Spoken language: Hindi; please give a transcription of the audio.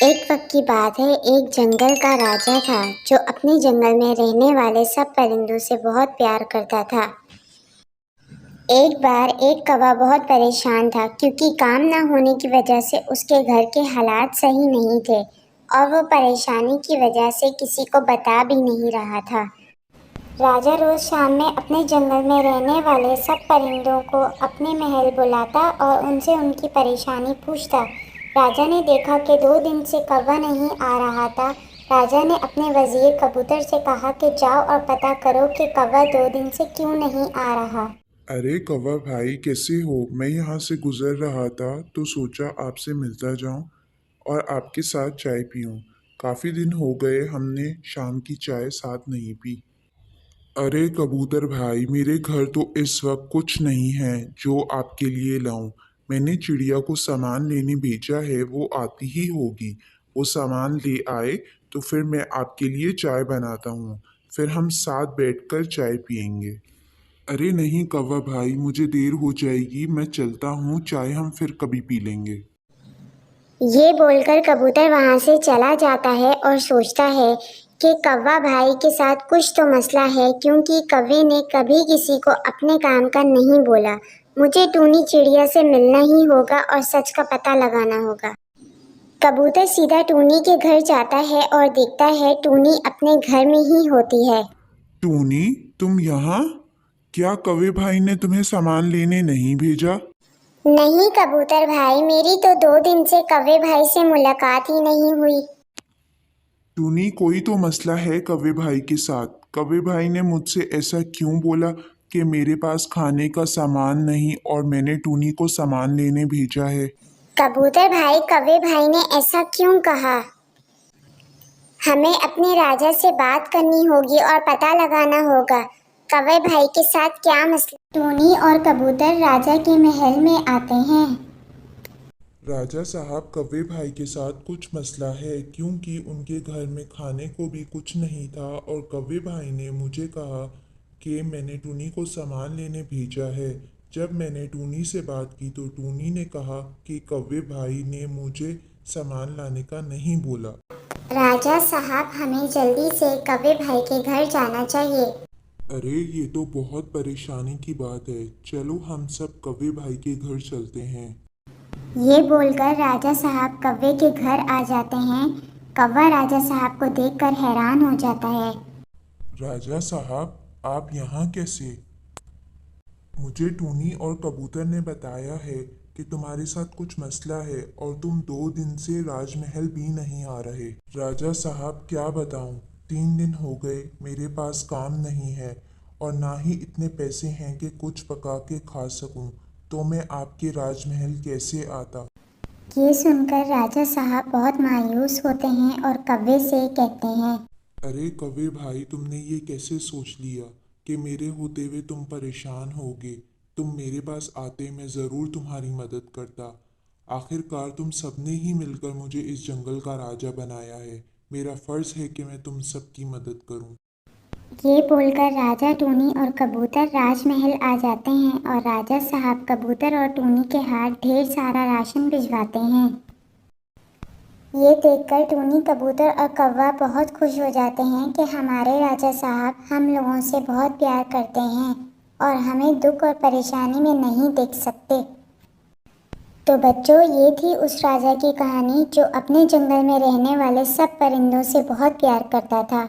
एक वक्त की बात है। एक जंगल का राजा था जो अपने जंगल में रहने वाले सब परिंदों से बहुत प्यार करता था। एक बार एक कौवा बहुत परेशान था क्योंकि काम न होने की वजह से उसके घर के हालात सही नहीं थे और वो परेशानी की वजह से किसी को बता भी नहीं रहा था। राजा रोज शाम में अपने जंगल में रहने वाले सब परिंदों को अपने महल बुलाता और उनसे उनकी परेशानी पूछता। राजा ने देखा कि 2 दिन से कौवा नहीं आ रहा था। राजा ने अपने वजीर कबूतर से कहा कि जाओ और पता करो कि कौवा 2 दिन से क्यों नहीं आ रहा। अरे कौवा भाई, कैसे हो? मैं यहाँ से गुजर रहा था तो सोचा आपसे मिलता जाऊं और आपके साथ चाय पीऊं। काफ़ी दिन हो गए हमने शाम की चाय साथ नहीं पी। अरे कबूतर भाई, मेरे घर तो इस वक्त कुछ नहीं है जो आपके लिए लाऊं। मैंने चिड़िया को सामान लेने भेजा है, वो आती ही होगी। वो सामान ले आए तो फिर मैं आपके लिए चाय बनाता हूँ। फिर हम साथ बैठकर चाय पियेंगे। अरे नहीं कौवा भाई, मुझे देर हो जाएगी, मैं चलता हूँ। चाय हम फिर कभी पी लेंगे। ये बोलकर कबूतर वहां से चला जाता है और सोचता है कि कौवा भाई के साथ कुछ तो मसला है, क्योंकि कौवे ने कभी किसी को अपने काम का नहीं बोला। मुझे टूनी चिड़िया से मिलना ही होगा और सच का पता लगाना होगा। कबूतर सीधा टूनी के घर जाता है और देखता है टूनी अपने घर में ही होती है। टूनी, तुम यहाँ? क्या कौवे भाई ने तुम्हें सामान लेने नहीं भेजा? नहीं कबूतर भाई, मेरी तो 2 दिन से कौवे भाई से मुलाकात ही नहीं हुई। टूनी, कोई तो मसला है कौवे भाई के साथ। कौवे भाई ने मुझसे ऐसा क्यों बोला कि मेरे पास खाने का सामान नहीं और मैंने टूनी को सामान लेने भेजा है? कबूतर भाई, कौवे भाई ने ऐसा क्यों कहा? हमें अपने राजा से बात करनी होगी और पता लगाना होगा कौवे भाई के साथ क्या मसला। टूनी और कबूतर राजा के महल में आते हैं। राजा साहब, कौवे भाई के साथ कुछ मसला है क्योंकि उनके घर में खाने को भी कुछ नहीं था और कौवे भाई ने मुझे कहा कि मैंने टूनी को सामान लेने भेजा है। जब मैंने टूनी से बात की तो टूनी ने कहा कि कौवे भाई ने मुझे सामान लाने का नहीं बोला। राजा साहब, हमें जल्दी से कौवे भाई के घर जाना चाहिए। अरे ये तो बहुत परेशानी की बात है, चलो हम सब कौवे भाई के घर चलते हैं। ये बोलकर राजा साहब कौवे के घर आ जाते हैं। कौवा राजा साहब को देखकर हैरान हो जाता है। राजा साहब, आप यहाँ कैसे? मुझे टूनी और कबूतर ने बताया है कि तुम्हारे साथ कुछ मसला है और तुम 2 दिन से राजमहल भी नहीं आ रहे। राजा साहब, क्या बताऊं, 3 दिन हो गए, मेरे पास काम नहीं है और ना ही इतने पैसे हैं कि कुछ पका के खा सकूं। तो मैं आपके राजमहल कैसे आता? ये सुनकर राजा साहब बहुत मायूस होते हैं और कौवे से कहते हैं। अरे कौवे भाई, तुमने ये कैसे सोच लिया कि मेरे होते हुए तुम परेशान होगे? तुम मेरे पास आते, मैं ज़रूर तुम्हारी मदद करता। आखिरकार तुम सबने ही मिलकर मुझे इस जंगल का राजा बनाया है। मेरा फ़र्ज़ है कि मैं तुम सबकी मदद करूं। ये बोलकर राजा, टूनी और कबूतर राजमहल आ जाते हैं और राजा साहब कबूतर और टूनी के हाथ ढेर सारा राशन भिजवाते हैं। ये देखकर टूनी, कबूतर और कौवा बहुत खुश हो जाते हैं कि हमारे राजा साहब हम लोगों से बहुत प्यार करते हैं और हमें दुख और परेशानी में नहीं देख सकते। तो बच्चों, ये थी उस राजा की कहानी जो अपने जंगल में रहने वाले सब परिंदों से बहुत प्यार करता था।